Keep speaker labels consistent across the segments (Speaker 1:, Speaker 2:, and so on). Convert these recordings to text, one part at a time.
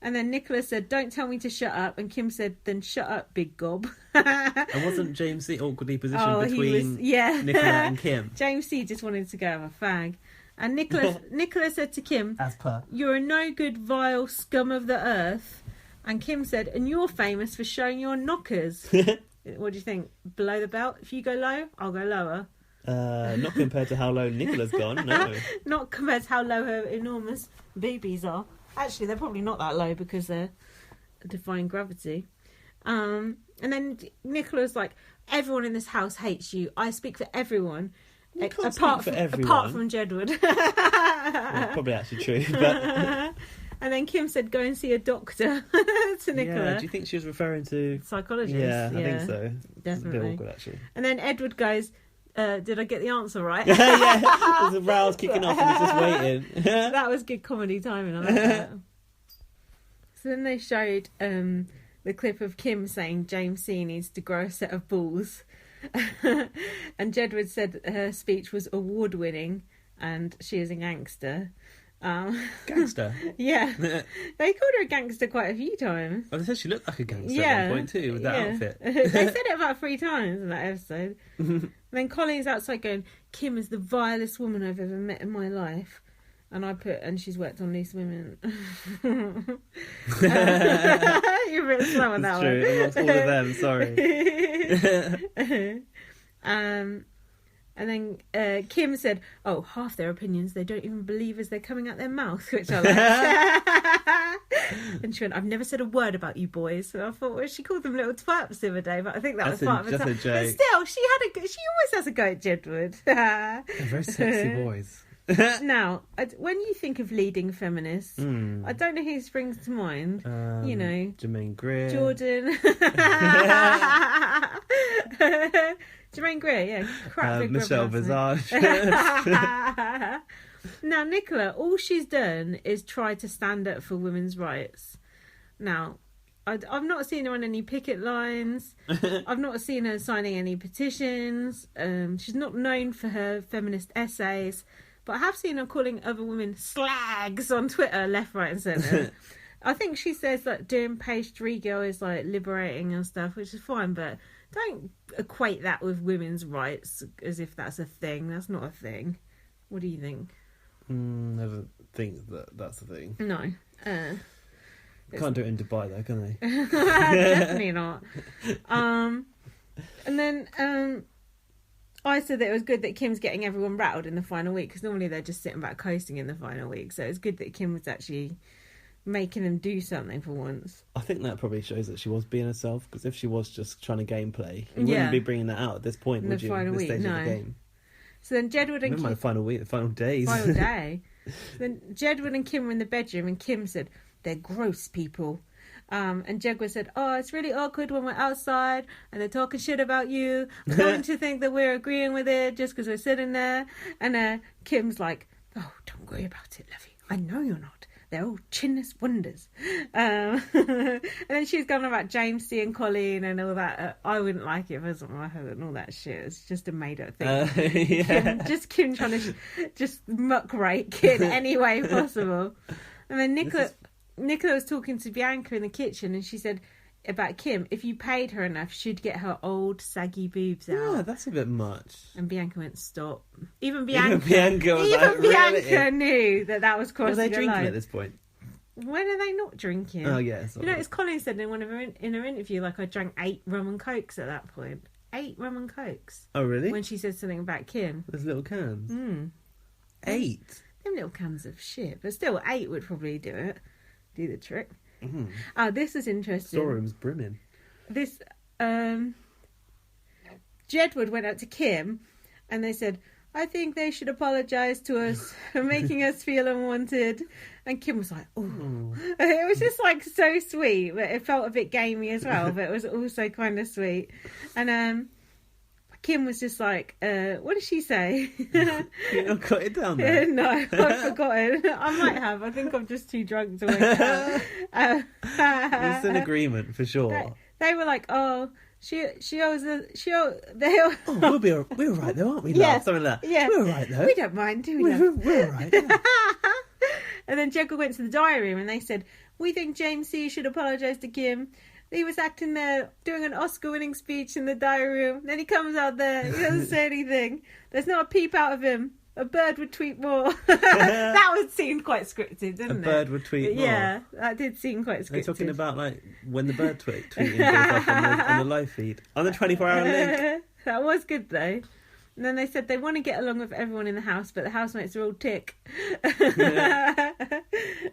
Speaker 1: And then Nicola said, don't tell me to shut up. And Kim said, then shut up, big gob.
Speaker 2: And wasn't James C awkwardly positioned between Nicola and Kim?
Speaker 1: James C just wanted to go have a fag. And Nicola said to Kim,
Speaker 2: as per,
Speaker 1: you're a no good, vile scum of the earth. And Kim said, and you're famous for showing your knockers. What do you think? Below the belt? If you go low, I'll go lower.
Speaker 2: Not compared to how low Nicola's gone, no.
Speaker 1: Not compared to how low her enormous boobies are. Actually, they're probably not that low because they're defying gravity. And then Nicola's like, everyone in this house hates you. I speak for everyone. Apart from Jedward.
Speaker 2: Well, probably actually true. But...
Speaker 1: And then Kim said, go and see a doctor to Nicola.
Speaker 2: Yeah, do you think she was referring to...
Speaker 1: Psychologist?
Speaker 2: Yeah, I think so.
Speaker 1: Definitely.
Speaker 2: It's a bit awkward, actually.
Speaker 1: And then Edward goes, did I get the answer right?
Speaker 2: Yeah, there's a rouse kicking off and he's just waiting.
Speaker 1: That was good comedy timing, I like that. So then they showed the clip of Kim saying James C needs to grow a set of balls. And Jedward said her speech was award-winning and she is a gangster.
Speaker 2: Gangster?
Speaker 1: Yeah. They called her a gangster quite a few times.
Speaker 2: Oh, they said she looked like a gangster at one point too, with that outfit.
Speaker 1: They said it about 3 times in that episode. And then Colleen's outside going, Kim is the vilest woman I've ever met in my life. And I put, and she's worked on Loose Women. You're a bit slow on that
Speaker 2: one. True, I'm not all of them, sorry.
Speaker 1: And then Kim said, oh, half their opinions they don't even believe as they're coming out their mouth, which I liked. And she went, I've never said a word about you boys. So I thought, well, she called them little twerps the other day, but I think that was part of it. But still, she always has a go at Jedward.
Speaker 2: They're very sexy boys.
Speaker 1: Now, when you think of leading feminists, I don't know who springs to mind.
Speaker 2: Jermaine Greer.
Speaker 1: Jordan. Jermaine Greer, yeah. Crap,
Speaker 2: Michelle Visage.
Speaker 1: Now, Nicola, all she's done is try to stand up for women's rights. Now, I've not seen her on any picket lines. I've not seen her signing any petitions. She's not known for her feminist essays. But I have seen her calling other women slags on Twitter, left, right and centre. I think she says that doing page 3 girl is like liberating and stuff, which is fine, but don't equate that with women's rights as if that's a thing. That's not a thing. What do you think?
Speaker 2: Never think that that's a thing.
Speaker 1: No.
Speaker 2: Can't do it in Dubai though, can they?
Speaker 1: Definitely not. And then I said that it was good that Kim's getting everyone rattled in the final week, because normally they're just sitting back coasting in the final week. So it's good that Kim was actually making them do something for once.
Speaker 2: I think that probably shows that she was being herself, because if she was just trying to gameplay, you wouldn't be bringing that out at this point, would you?
Speaker 1: Final week,
Speaker 2: stage of the game.
Speaker 1: So then Jedward and
Speaker 2: Kim... the final week, the final days.
Speaker 1: Final day. Then Jedward and Kim were in the bedroom, and Kim said, they're gross people. And Jedward said, oh, it's really awkward when we're outside and they're talking shit about you. I'm going to think that we're agreeing with it just because we're sitting there. And Kim's like, oh, don't worry about it, lovey. I know you're not. They're all chinless wonders. And then she was going on about James C and Coleen and all that. I wouldn't like it if it wasn't my husband and all that shit. It's just a made-up thing. Kim trying to just muck rake in any way possible. And then Nicola was talking to Bianca in the kitchen, and she said about Kim, if you paid her enough, she'd get her old saggy boobs out.
Speaker 2: Yeah, that's a bit much.
Speaker 1: And Bianca went, stop. Even Bianca knew that was crossing the line.
Speaker 2: Were they drinking at this point?
Speaker 1: When are they not drinking?
Speaker 2: Oh, yeah.
Speaker 1: It's Coleen said in her interview, like, I drank 8 rum and cokes at that point. 8 rum and cokes.
Speaker 2: Oh, really?
Speaker 1: When she said something about Kim.
Speaker 2: Those little cans? 8?
Speaker 1: Them little cans of shit. But still, 8 would probably do the trick. Oh, this is interesting.
Speaker 2: Storeroom's brimming.
Speaker 1: This Jedward went up to Kim and they said, I think they should apologise to us for making us feel unwanted. And Kim was like, oh. It was just like so sweet, but it felt a bit gamey as well, but it was also kind of sweet. And Kim was just like, what did she say?
Speaker 2: You not got it down there?
Speaker 1: No, I've forgotten. I might have. I think I'm just too drunk to work out.
Speaker 2: It's an agreement for sure.
Speaker 1: They were like, oh, she owes
Speaker 2: we're all right though, aren't we?
Speaker 1: Yeah,
Speaker 2: something like that.
Speaker 1: Yeah,
Speaker 2: we're all right though.
Speaker 1: We don't mind, do we?
Speaker 2: We're all right. Yeah.
Speaker 1: And then Jekyll went to the diary room and they said, we think James C should apologise to Kim. He was acting there, doing an Oscar-winning speech in the diary room. Then he comes out there, he doesn't say anything. There's not a peep out of him. A bird would tweet more. That seemed quite scripted, didn't it?
Speaker 2: A bird would tweet more.
Speaker 1: Yeah, that did seem quite scripted.
Speaker 2: They're talking about like when the bird tweeting goes up on the live feed on the 24-hour link.
Speaker 1: That was good though. And then they said they want to get along with everyone in the house, but the housemates are all tick.
Speaker 2: Yeah.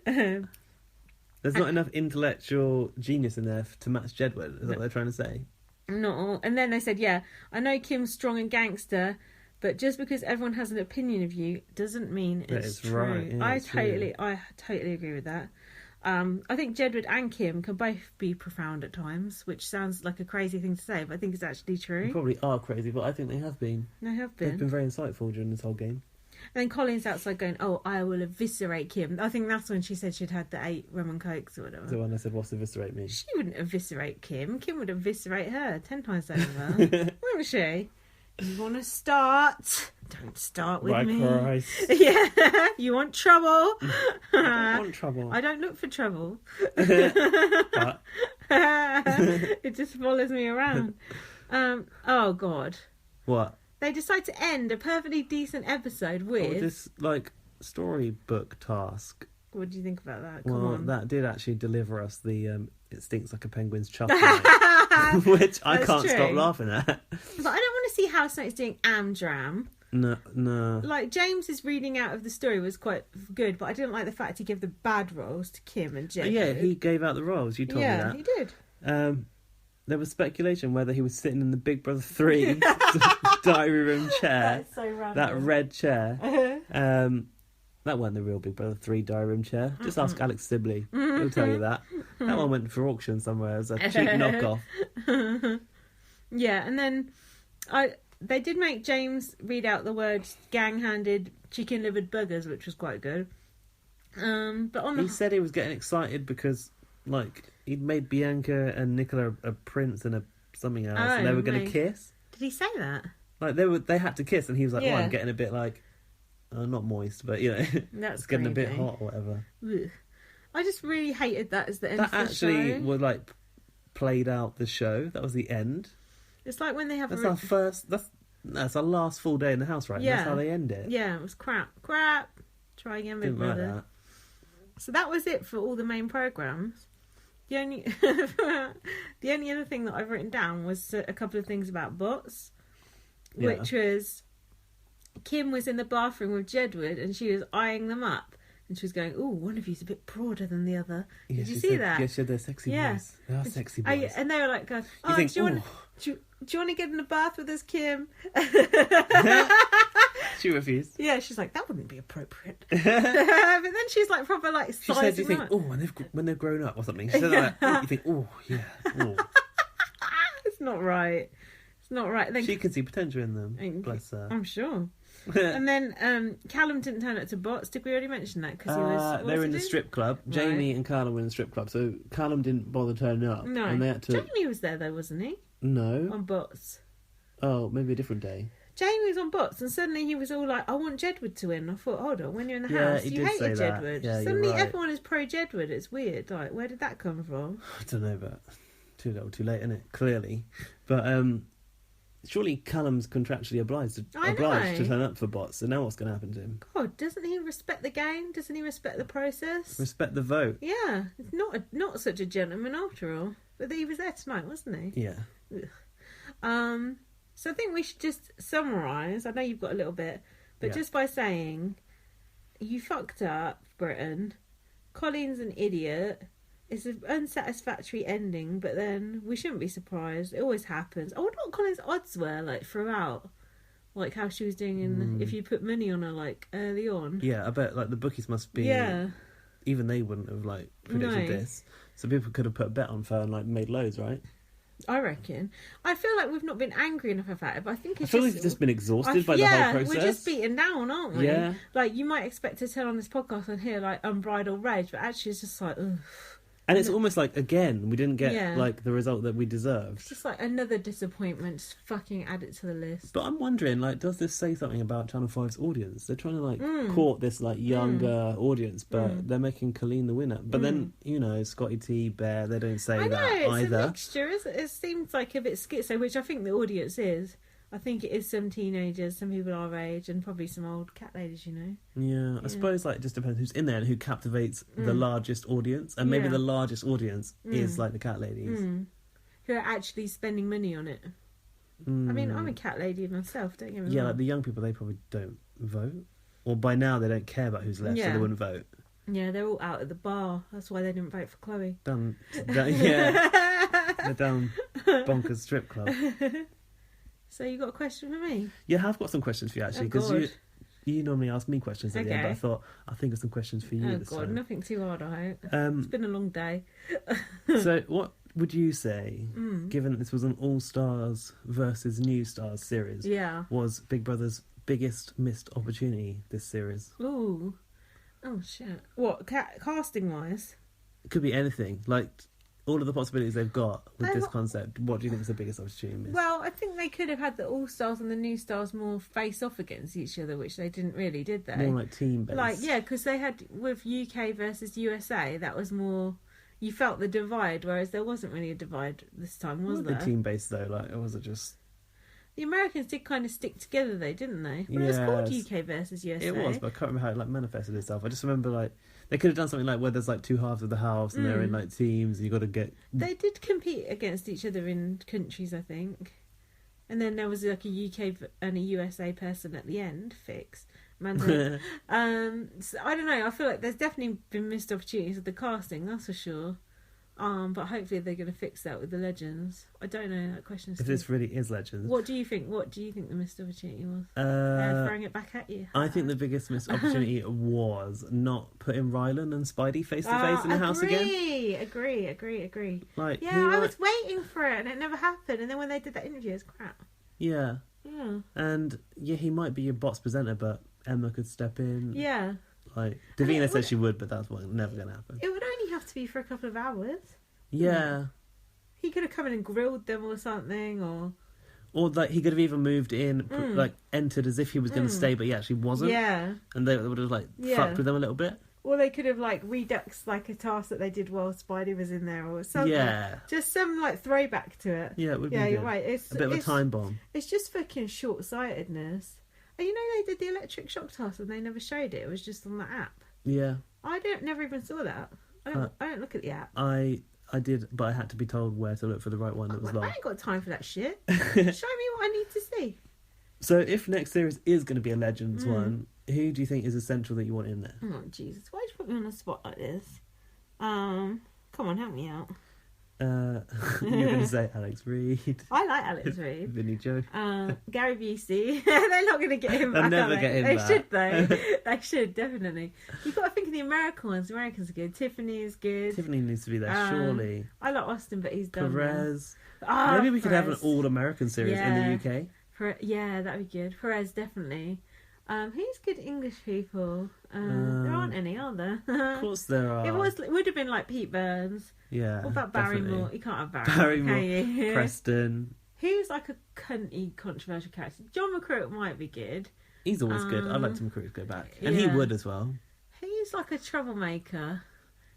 Speaker 2: There's not enough intellectual genius in there to match Jedward. Is that what they're trying to say?
Speaker 1: No. And then they said, yeah, I know Kim's strong and gangster, but just because everyone has an opinion of you doesn't mean it's true.
Speaker 2: Right. Yeah,
Speaker 1: I totally agree with that. I think Jedward and Kim can both be profound at times, which sounds like a crazy thing to say, but I think it's actually true.
Speaker 2: They probably are crazy, but I think they have been.
Speaker 1: They have been.
Speaker 2: They've been very insightful during this whole game.
Speaker 1: And then Colleen's outside going, oh, I will eviscerate Kim. I think that's when she said she'd had the 8 rum and cokes or whatever.
Speaker 2: So when I said, what's eviscerate mean?
Speaker 1: She wouldn't eviscerate Kim. Kim would eviscerate her 10 times over. Wouldn't she? You want to start? Don't start with me.
Speaker 2: Christ.
Speaker 1: Yeah, you want trouble?
Speaker 2: I don't want trouble.
Speaker 1: I don't look for trouble.
Speaker 2: But...
Speaker 1: It just follows me around. Oh, God.
Speaker 2: What?
Speaker 1: They decide to end a perfectly decent episode with...
Speaker 2: this, like, storybook task.
Speaker 1: What do you think about that? Come
Speaker 2: Well,
Speaker 1: on.
Speaker 2: that did actually deliver us the it stinks like a penguin's chuffle, which I
Speaker 1: That's
Speaker 2: can't
Speaker 1: true.
Speaker 2: stop laughing at.
Speaker 1: But I don't want to see housemates doing amdram.
Speaker 2: No.
Speaker 1: Like, James's reading out of the story was quite good, but I didn't like the fact he gave the bad roles to Kim and Jake.
Speaker 2: Yeah, he gave out the roles. You told me that.
Speaker 1: Yeah, he did.
Speaker 2: There was speculation whether he was sitting in the Big Brother 3 diary room chair.
Speaker 1: That's so random.
Speaker 2: That red chair. That wasn't the real Big Brother 3 diary room chair. Just ask Alex Sibley. He'll tell you that. That one went for auction somewhere as a cheap knockoff.
Speaker 1: Yeah, and then they did make James read out the words gang-handed, chicken-livered buggers, which was quite good. But
Speaker 2: He said he was getting excited because, like, he'd made Bianca and Nicola a prince and something else, and they were going to kiss.
Speaker 1: Did he say that?
Speaker 2: Like, they had to kiss, and he was like,
Speaker 1: Yeah.
Speaker 2: I'm getting a bit, like, not moist, but, you know,
Speaker 1: That's
Speaker 2: it's getting a bit
Speaker 1: creepy.
Speaker 2: hot or whatever.
Speaker 1: Ugh. I just really hated that as the end
Speaker 2: That
Speaker 1: of the
Speaker 2: actually
Speaker 1: show.
Speaker 2: was, like, played out the show. That was the end.
Speaker 1: It's like when they have
Speaker 2: That's our first... That's our last full day in the house, right?
Speaker 1: Yeah.
Speaker 2: That's how they end it.
Speaker 1: Yeah, it was crap. Try again, Big
Speaker 2: Didn't like
Speaker 1: Brother.
Speaker 2: that.
Speaker 1: So that was it for all the main programmes. The only other thing that I've written down was a couple of things about bots, which was Kim was in the bathroom with Jedward and she was eyeing them up. And she was going, oh, one of you's a bit broader than the other.
Speaker 2: Yeah,
Speaker 1: Did you
Speaker 2: she
Speaker 1: see
Speaker 2: said,
Speaker 1: that?
Speaker 2: Yeah, she had their sexy boys. They are sexy boys.
Speaker 1: And they were like, do you want to get in the bath with us, Kim?
Speaker 2: She refused.
Speaker 1: Yeah, she's like, that wouldn't be appropriate. But then she's like proper like
Speaker 2: She said, "Do you think,
Speaker 1: up.
Speaker 2: when they've grown up or something?" She said, like, you think,
Speaker 1: It's not right. It's not right. Then
Speaker 2: She can see potential in them. Bless her.
Speaker 1: I'm sure. And then Callum didn't turn up to bots. Did we already mention that? Because he was.
Speaker 2: They were in the strip club.
Speaker 1: Right.
Speaker 2: Jamie and Callum were in the strip club, so Callum didn't bother turning up.
Speaker 1: No,
Speaker 2: and they had to.
Speaker 1: Jamie was there though, wasn't he?
Speaker 2: No.
Speaker 1: On bots.
Speaker 2: Oh, maybe a different day.
Speaker 1: Jamie was on bots, and suddenly he was all like, "I want Jedward to win." I thought, hold on, when you're in the
Speaker 2: Yeah,
Speaker 1: house,
Speaker 2: he
Speaker 1: you
Speaker 2: did
Speaker 1: hated
Speaker 2: say that.
Speaker 1: Jedward.
Speaker 2: Yeah, you're
Speaker 1: Suddenly,
Speaker 2: right.
Speaker 1: everyone is pro Jedward. It's weird. Like, where did that come from?
Speaker 2: I don't know, but too little, too late, isn't it? Clearly, but surely Callum's contractually obliged to turn up for bots. So now what's going to happen to him?
Speaker 1: God, doesn't he respect the game? Doesn't he respect the process?
Speaker 2: Respect the vote.
Speaker 1: Yeah, it's not such a gentleman after all. But he was there tonight, wasn't he?
Speaker 2: Yeah.
Speaker 1: So I think we should just summarise. I know you've got a little bit, but
Speaker 2: Yeah.
Speaker 1: just by saying, you fucked up, Britain. Colleen's an idiot. It's an unsatisfactory ending, but then we shouldn't be surprised. It always happens. I wonder what Colleen's odds were, like, throughout. Like, how she was doing if you put money on her, like, early on.
Speaker 2: Yeah, I bet, like, the bookies must be...
Speaker 1: Yeah.
Speaker 2: Even they wouldn't have, like, predicted this. So people could have put a bet on for her and, like, made loads, right?
Speaker 1: I reckon. I feel like we've not been angry enough about it, but I think it's
Speaker 2: I feel like we've just been exhausted by the whole process.
Speaker 1: We're just beaten down, aren't we?
Speaker 2: Yeah.
Speaker 1: Like, you might expect to turn on this podcast and hear, like, unbridled rage, but actually it's just like, ugh.
Speaker 2: And it's almost like, again, we didn't get
Speaker 1: Yeah.
Speaker 2: like the result that we deserved.
Speaker 1: It's just like another disappointment. Just fucking add it to the list.
Speaker 2: But I'm wondering, like, does this say something about Channel 5's audience? They're trying to like court this like younger audience, but they're making Coleen the winner. But then, you know, Scotty T, Bear, they don't say
Speaker 1: I know,
Speaker 2: that
Speaker 1: it's
Speaker 2: either.
Speaker 1: a mixture. It seems like a bit schizo, which I think the audience is. I think it is some teenagers, some people our age, and probably some old cat ladies, you know.
Speaker 2: Yeah, I suppose like it just depends who's in there and who captivates the largest audience, and maybe
Speaker 1: Yeah.
Speaker 2: the largest audience is like the cat ladies.
Speaker 1: Who are actually spending money on it. I mean, I'm a cat lady myself, don't get me
Speaker 2: Yeah,
Speaker 1: wrong.
Speaker 2: like the young people, they probably don't vote, or by now they don't care about who's left, so
Speaker 1: Yeah.
Speaker 2: they wouldn't vote.
Speaker 1: Yeah, they're all out at the bar. That's why they didn't vote for Chloe.
Speaker 2: Yeah, they're down bonkers strip club.
Speaker 1: So you got a question for me?
Speaker 2: Yeah, I've got some questions for you actually,
Speaker 1: Oh,
Speaker 2: because
Speaker 1: God.
Speaker 2: you normally ask me questions at the end, but I
Speaker 1: Okay.
Speaker 2: thought I think of some questions for you
Speaker 1: Oh
Speaker 2: this
Speaker 1: God,
Speaker 2: time.
Speaker 1: nothing too hard, I hope. It's been a long day.
Speaker 2: So, what would you say, given this was an All Stars versus New Stars series,
Speaker 1: Yeah.
Speaker 2: was Big Brother's biggest missed opportunity this series?
Speaker 1: Ooh. Oh shit. What casting wise?
Speaker 2: It could be anything. Like all of the possibilities they've got with
Speaker 1: They
Speaker 2: this
Speaker 1: wa-
Speaker 2: concept. What do you think is the biggest opportunity missed?
Speaker 1: Well, I think they could have had the All Stars and the New Stars more face off against each other, which they didn't really, did they?
Speaker 2: More like team based.
Speaker 1: Like, yeah, because they had with UK versus USA, that was more. You felt the divide, whereas there wasn't really a divide this time, was there?
Speaker 2: The team based though, like it wasn't just.
Speaker 1: The Americans did kind of stick together, though, didn't they? Well, it was called
Speaker 2: Yes.
Speaker 1: UK versus USA.
Speaker 2: It was, but I can't remember how it like manifested itself. I just remember like they could have done something like where there's like two halves of the house and they're in like teams. And you got to get.
Speaker 1: They did compete against each other in countries, I think. And then there was like a UK and a USA person at the end, fixed. So I don't know. I feel like there's definitely been missed opportunities with the casting, that's for sure. But hopefully they're going to fix that with the legends. I don't know. That question's
Speaker 2: If this really is Legends.
Speaker 1: What do you think? What do you think the missed opportunity was? Throwing it back at you.
Speaker 2: I think the biggest missed opportunity was not putting Rylan and Spidey face to face in the house again.
Speaker 1: Agree.
Speaker 2: Like,
Speaker 1: Yeah, I was waiting for it and it never happened. And then when they did that interview, it was crap.
Speaker 2: Yeah.
Speaker 1: Yeah.
Speaker 2: And yeah, he might be your bots presenter, but Emma could step in.
Speaker 1: Yeah.
Speaker 2: Like
Speaker 1: And
Speaker 2: Davina
Speaker 1: it
Speaker 2: said
Speaker 1: would-
Speaker 2: she would, but that's never going to happen.
Speaker 1: It would only have to be for a couple of hours.
Speaker 2: Yeah.
Speaker 1: He could have come in and grilled them or something, or
Speaker 2: Or like he could have even moved in, like entered as if he was going to stay, but he actually wasn't.
Speaker 1: yeah.
Speaker 2: And they would have like
Speaker 1: Yeah.
Speaker 2: fucked with them a little bit.
Speaker 1: Or they could have like redux like a task that they did while Spidey was in there, or something.
Speaker 2: Yeah.
Speaker 1: Just some like throwback to it.
Speaker 2: Yeah, it would
Speaker 1: Yeah,
Speaker 2: be
Speaker 1: you're
Speaker 2: good.
Speaker 1: right. It's
Speaker 2: A bit of a time bomb.
Speaker 1: It's just fucking short-sightedness. And you know they did the electric shock task and they never showed it. It was just on the app.
Speaker 2: Yeah.
Speaker 1: Never even saw that. I don't look at the app.
Speaker 2: I did, but I had to be told where to look for the right one that was
Speaker 1: I
Speaker 2: live.
Speaker 1: ain't got time for that shit. Show me what I need to see.
Speaker 2: So if next series is going to be a Legends one, who do you think is essential that you want in there?
Speaker 1: Oh Jesus! Why'd you put me on the spot like this? Come on, help me out.
Speaker 2: You're going to say Alex Reid,
Speaker 1: I like Alex Reid.
Speaker 2: Vinnie Joe.
Speaker 1: Gary Busey. They're not going to get him
Speaker 2: They'll
Speaker 1: back.
Speaker 2: never
Speaker 1: are they?
Speaker 2: get him
Speaker 1: They
Speaker 2: back.
Speaker 1: should though. They should definitely. You've got to think of the American ones. The Americans are good. Tiffany is good.
Speaker 2: Tiffany needs to be there, surely.
Speaker 1: I like Austin, but he's done.
Speaker 2: Perez.
Speaker 1: Oh,
Speaker 2: Maybe we could have an
Speaker 1: Perez.
Speaker 2: all-American series in the UK.
Speaker 1: Yeah, that'd be good. Perez, definitely. Who's good English people? There aren't any, are there?
Speaker 2: Of course there are.
Speaker 1: It would have been like Pete Burns.
Speaker 2: Yeah.
Speaker 1: What about
Speaker 2: definitely.
Speaker 1: Barrymore? You can't have Barrymore. Can you?
Speaker 2: Preston.
Speaker 1: Who's like a cunty, controversial character? John McCroke might be good.
Speaker 2: He's always good. I'd like Tim McCrew to go back. And he
Speaker 1: yeah.
Speaker 2: would as well.
Speaker 1: Who's like a troublemaker?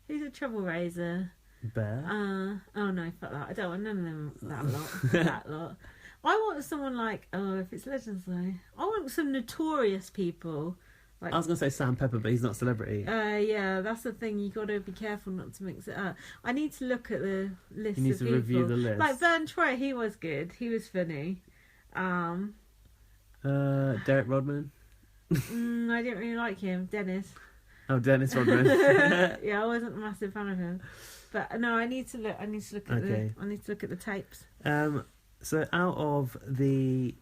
Speaker 1: Who's a trouble raiser?
Speaker 2: Bear.
Speaker 1: Oh no, fuck that. I don't want none of them. That lot. That lot. I want someone like, if it's Legends though, I want some notorious people. Like,
Speaker 2: I was going to say Sam Pepper, but he's not a celebrity.
Speaker 1: yeah, that's the thing. You got to be careful not to mix it up. I need to look at the list.
Speaker 2: You need
Speaker 1: of
Speaker 2: to
Speaker 1: people.
Speaker 2: review the list.
Speaker 1: Like Vern Troy, he was good. He was funny.
Speaker 2: Derek Rodman.
Speaker 1: I didn't really like him. Dennis.
Speaker 2: Oh, Dennis Rodman.
Speaker 1: Yeah, I wasn't a massive fan of him. But no, I need to look. I need to look at the tapes.
Speaker 2: So out of the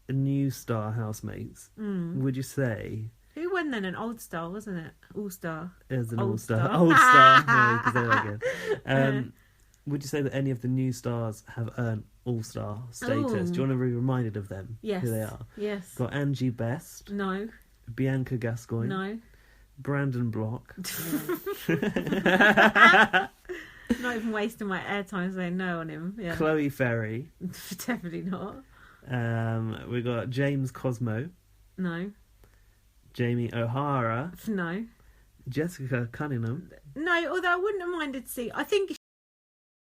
Speaker 2: new star housemates, would you say
Speaker 1: Who won then? An old star, wasn't it? All star.
Speaker 2: is an
Speaker 1: Old
Speaker 2: all-star?
Speaker 1: star.
Speaker 2: Old star. No, because they're that good. Would you say that any of the new stars have earned all-star status? Do you want to be reminded of them?
Speaker 1: Yes.
Speaker 2: Who they are?
Speaker 1: Yes.
Speaker 2: Got Angie Best,
Speaker 1: No.
Speaker 2: Bianca Gascoigne,
Speaker 1: No.
Speaker 2: Brandon Block.
Speaker 1: Not even wasting my airtime saying no on him. Yeah.
Speaker 2: Chloe Ferry.
Speaker 1: Definitely not.
Speaker 2: We got James Cosmo.
Speaker 1: No.
Speaker 2: Jamie O'Hara.
Speaker 1: No.
Speaker 2: Jessica Cunningham.
Speaker 1: No, although I wouldn't have minded to see. I think